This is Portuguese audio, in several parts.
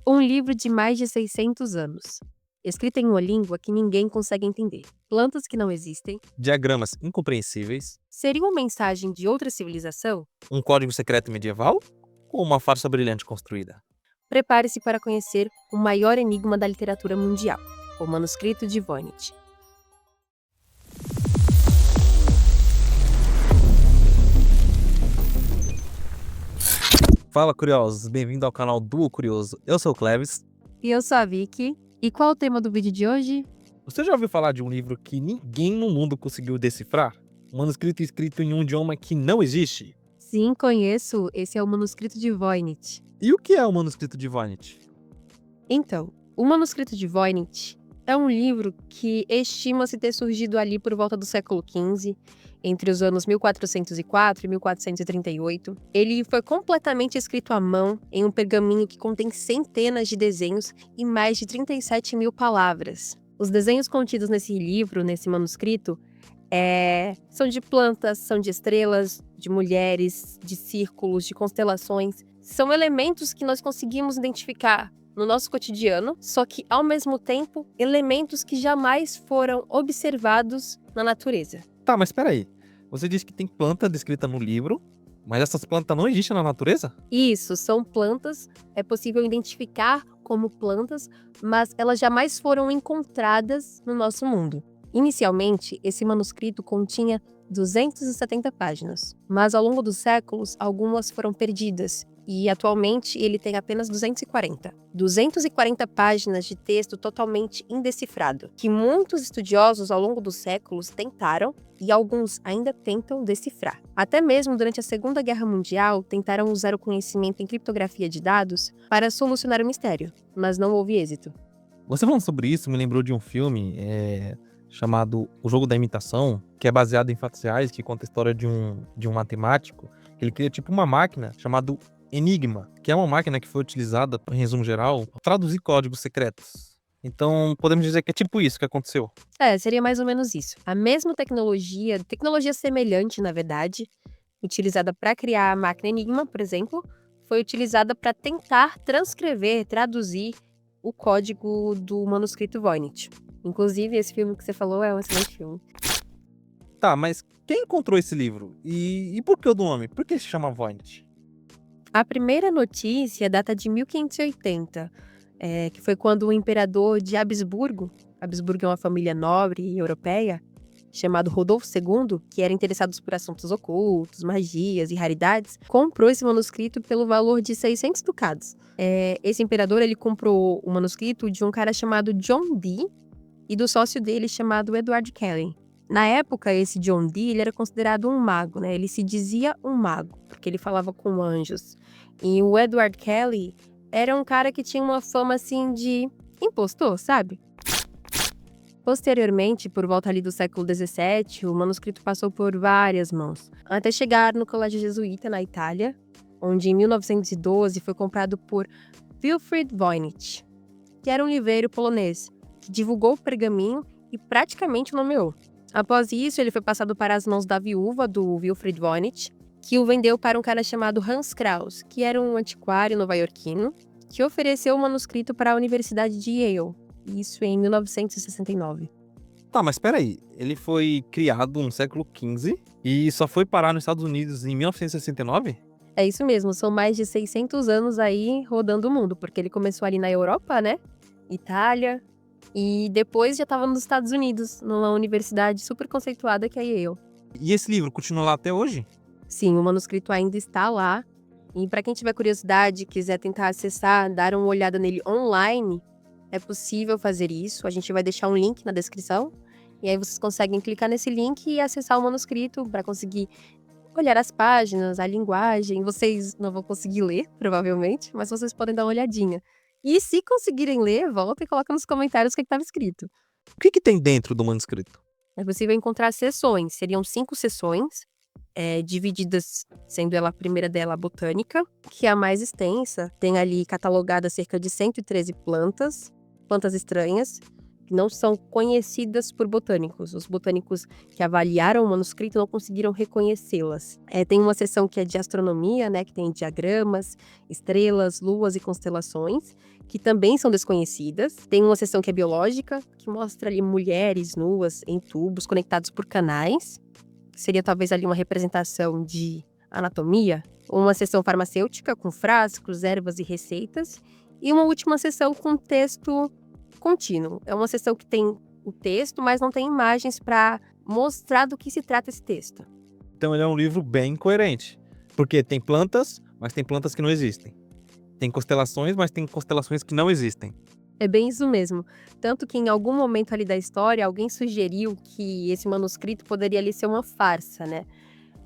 Um livro de mais de 600 anos, escrito em uma língua que ninguém consegue entender. Plantas que não existem. Diagramas incompreensíveis. Seria uma mensagem de outra civilização? Um código secreto medieval? Ou uma farsa brilhante construída? Prepare-se para conhecer o maior enigma da literatura mundial, o manuscrito de Voynich. Fala, curiosos! Bem-vindo ao canal do Curioso. Eu sou o Cleves. E eu sou a Vicky. E qual é o tema do vídeo de hoje? Você já ouviu falar de um livro que ninguém no mundo conseguiu decifrar? Um manuscrito escrito em um idioma que não existe? Sim, conheço. Esse é o manuscrito de Voynich. E o que é o manuscrito de Voynich? Então, o manuscrito de Voynich é um livro que estima-se ter surgido ali por volta do século XV, entre os anos 1404 e 1438. Ele foi completamente escrito à mão em um pergaminho que contém centenas de desenhos e mais de 37 mil palavras. Os desenhos contidos nesse livro, nesse manuscrito, são de plantas, são de estrelas, de mulheres, de círculos, de constelações. São elementos que nós conseguimos identificar no nosso cotidiano, só que, ao mesmo tempo, elementos que jamais foram observados na natureza. Tá, mas peraí. Você disse que tem planta descrita no livro, mas essas plantas não existem na natureza? Isso, são plantas, é possível identificar como plantas, mas elas jamais foram encontradas no nosso mundo. Inicialmente, esse manuscrito continha 270 páginas, mas ao longo dos séculos, algumas foram perdidas. E atualmente ele tem apenas 240. 240 páginas de texto totalmente indecifrado, que muitos estudiosos ao longo dos séculos tentaram e alguns ainda tentam decifrar. Até mesmo durante a Segunda Guerra Mundial, tentaram usar o conhecimento em criptografia de dados para solucionar o mistério, mas não houve êxito. Você falando sobre isso me lembrou de um filme chamado O Jogo da Imitação, que é baseado em fatos reais, que conta a história de um matemático, que ele cria tipo uma máquina chamada Enigma, que é uma máquina que foi utilizada, em resumo geral, para traduzir códigos secretos. Então, podemos dizer que é tipo isso que aconteceu. Seria mais ou menos isso. A mesma tecnologia semelhante, na verdade, utilizada para criar a máquina Enigma, por exemplo, foi utilizada para tentar transcrever, traduzir o código do manuscrito Voynich. Inclusive, esse filme que você falou é um excelente filme. Tá, mas quem encontrou esse livro? E por que o nome? Por que se chama Voynich? A primeira notícia data de 1580, que foi quando o imperador de Habsburgo é uma família nobre e europeia, chamado Rodolfo II, que era interessado por assuntos ocultos, magias e raridades, comprou esse manuscrito pelo valor de 600 ducados. Esse imperador ele comprou o manuscrito de um cara chamado John Dee e do sócio dele chamado Edward Kelly. Na época, esse John Dee ele era considerado um mago, né? Ele se dizia um mago, porque ele falava com anjos. E o Edward Kelly era um cara que tinha uma fama, assim, de impostor, sabe? Posteriormente, por volta ali do século XVII, o manuscrito passou por várias mãos, até chegar no Colégio Jesuíta, na Itália, onde em 1912 foi comprado por Wilfrid Voynich, que era um livreiro polonês, que divulgou o pergaminho e praticamente o nomeou. Após isso, ele foi passado para as mãos da viúva do Wilfrid Voynich, que o vendeu para um cara chamado Hans Kraus, que era um antiquário nova-iorquino, que ofereceu o manuscrito para a Universidade de Yale, isso em 1969. Tá, mas peraí. Ele foi criado no século XV e só foi parar nos Estados Unidos em 1969? É isso mesmo, são mais de 600 anos aí rodando o mundo, porque ele começou ali na Europa, né? Itália, e depois já estava nos Estados Unidos, numa universidade super conceituada que é a Yale. E esse livro continua lá até hoje? Sim, o manuscrito ainda está lá. E para quem tiver curiosidade, quiser tentar acessar, dar uma olhada nele online, é possível fazer isso. A gente vai deixar um link na descrição. E aí vocês conseguem clicar nesse link e acessar o manuscrito para conseguir olhar as páginas, a linguagem. Vocês não vão conseguir ler, provavelmente, mas vocês podem dar uma olhadinha. E se conseguirem ler, volta e coloca nos comentários o que estava escrito. O que tem dentro do manuscrito? É possível encontrar seções. Seriam 5 seções, divididas, sendo ela a primeira dela a botânica, que é a mais extensa. Tem ali catalogadas cerca de 113 plantas estranhas, que não são conhecidas por botânicos. Os botânicos que avaliaram o manuscrito não conseguiram reconhecê-las. Tem uma seção que é de astronomia, né, que tem diagramas, estrelas, luas e constelações, que também são desconhecidas. Tem uma seção que é biológica, que mostra ali mulheres nuas em tubos conectados por canais, que seria talvez ali uma representação de anatomia. Uma seção farmacêutica com frascos, ervas e receitas. E uma última seção com texto contínuo. É uma seção que tem o texto, mas não tem imagens para mostrar do que se trata esse texto. Então ele é um livro bem coerente. Porque tem plantas, mas tem plantas que não existem. Tem constelações, mas tem constelações que não existem. É bem isso mesmo. Tanto que em algum momento ali da história, alguém sugeriu que esse manuscrito poderia ali ser uma farsa, né?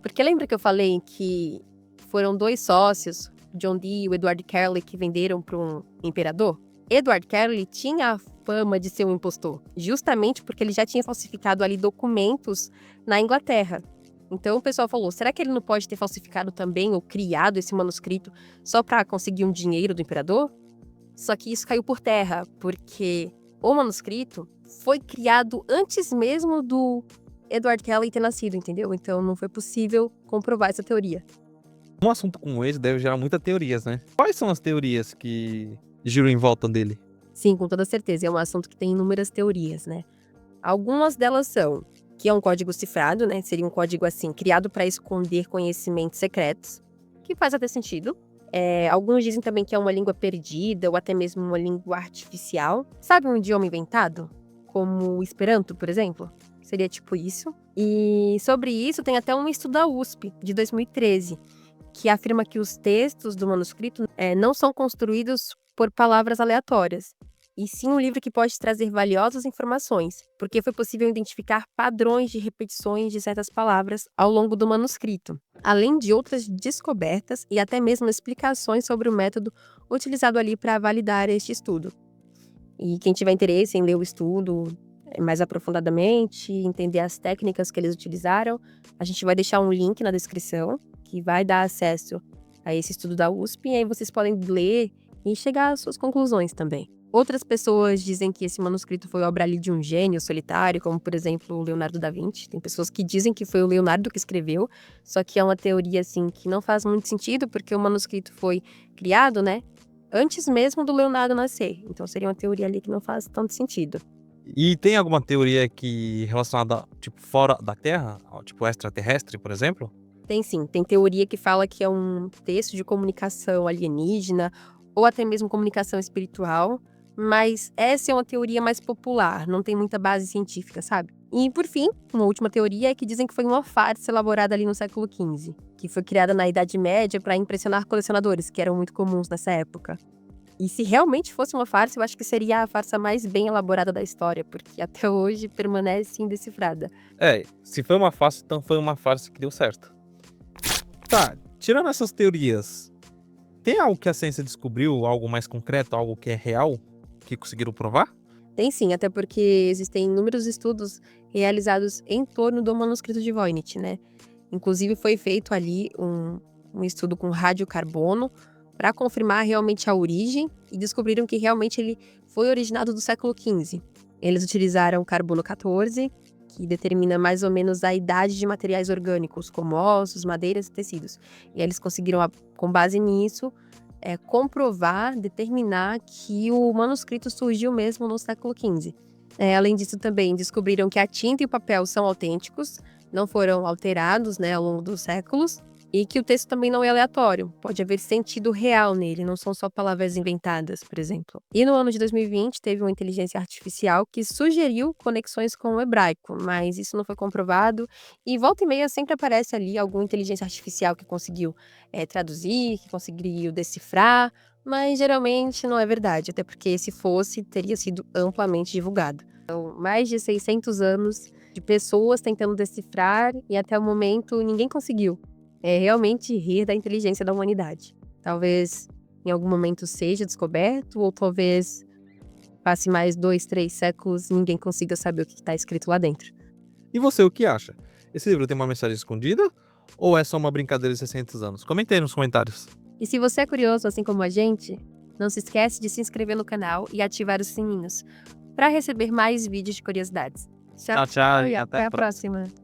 Porque lembra que eu falei que foram 2 sócios, John Dee e o Edward Carlyle, que venderam para um imperador? Edward Carlyle tinha a fama de ser um impostor, justamente porque ele já tinha falsificado ali documentos na Inglaterra. Então o pessoal falou, será que ele não pode ter falsificado também ou criado esse manuscrito só para conseguir um dinheiro do imperador? Só que isso caiu por terra, porque o manuscrito foi criado antes mesmo do Edward Carlyle ter nascido, entendeu? Então não foi possível comprovar essa teoria. Um assunto como esse deve gerar muitas teorias, né? Quais são as teorias que giram em volta dele? Sim, com toda certeza, é um assunto que tem inúmeras teorias, né? Algumas delas são que é um código cifrado, né? Seria um código, assim, criado para esconder conhecimentos secretos, que faz até sentido. Alguns dizem também que é uma língua perdida ou até mesmo uma língua artificial. Sabe um idioma inventado? Como o Esperanto, por exemplo? Seria tipo isso. E sobre isso tem até um estudo da USP, de 2013, que afirma que os textos do manuscrito não são construídos por palavras aleatórias, e sim um livro que pode trazer valiosas informações, porque foi possível identificar padrões de repetições de certas palavras ao longo do manuscrito, além de outras descobertas e até mesmo explicações sobre o método utilizado ali para validar este estudo. E quem tiver interesse em ler o estudo mais aprofundadamente, entender as técnicas que eles utilizaram, a gente vai deixar um link na descrição que vai dar acesso a esse estudo da USP, e aí vocês podem ler e chegar às suas conclusões também. Outras pessoas dizem que esse manuscrito foi obra ali de um gênio solitário, como por exemplo o Leonardo da Vinci. Tem pessoas que dizem que foi o Leonardo que escreveu, só que é uma teoria assim que não faz muito sentido, porque o manuscrito foi criado, né, antes mesmo do Leonardo nascer. Então seria uma teoria ali que não faz tanto sentido. E tem alguma teoria que relacionada, tipo, fora da Terra? Tipo, extraterrestre, por exemplo? Tem sim, tem teoria que fala que é um texto de comunicação alienígena ou até mesmo comunicação espiritual, mas essa é uma teoria mais popular, não tem muita base científica, sabe? E por fim, uma última teoria é que dizem que foi uma farsa elaborada ali no século XV, que foi criada na Idade Média para impressionar colecionadores, que eram muito comuns nessa época. E se realmente fosse uma farsa, eu acho que seria a farsa mais bem elaborada da história, porque até hoje permanece indecifrada. Se foi uma farsa, então foi uma farsa que deu certo. Tá, tirando essas teorias, tem algo que a ciência descobriu, algo mais concreto, algo que é real, que conseguiram provar? Tem sim, até porque existem inúmeros estudos realizados em torno do manuscrito de Voynich, né? Inclusive foi feito ali um estudo com radiocarbono para confirmar realmente a origem e descobriram que realmente ele foi originado do século XV. Eles utilizaram carbono 14, que determina mais ou menos a idade de materiais orgânicos, como ossos, madeiras e tecidos. E aí eles conseguiram, com base nisso, comprovar, determinar que o manuscrito surgiu mesmo no século XV. Além disso, também descobriram que a tinta e o papel são autênticos, não foram alterados, né, ao longo dos séculos, e que o texto também não é aleatório, pode haver sentido real nele, não são só palavras inventadas, por exemplo. E no ano de 2020 teve uma inteligência artificial que sugeriu conexões com o hebraico, mas isso não foi comprovado, e volta e meia sempre aparece ali alguma inteligência artificial que conseguiu traduzir, que conseguiu decifrar, mas geralmente não é verdade, até porque se fosse, teria sido amplamente divulgado. Então, mais de 600 anos de pessoas tentando decifrar e até o momento ninguém conseguiu. É realmente rir da inteligência da humanidade. Talvez em algum momento seja descoberto, ou talvez passe mais 2, 3 séculos e ninguém consiga saber o que está escrito lá dentro. E você, o que acha? Esse livro tem uma mensagem escondida? Ou é só uma brincadeira de 600 anos? Comente aí nos comentários. E se você é curioso, assim como a gente, não se esquece de se inscrever no canal e ativar os sininhos, para receber mais vídeos de curiosidades. Tchau, tchau e e até até a a próxima. próxima.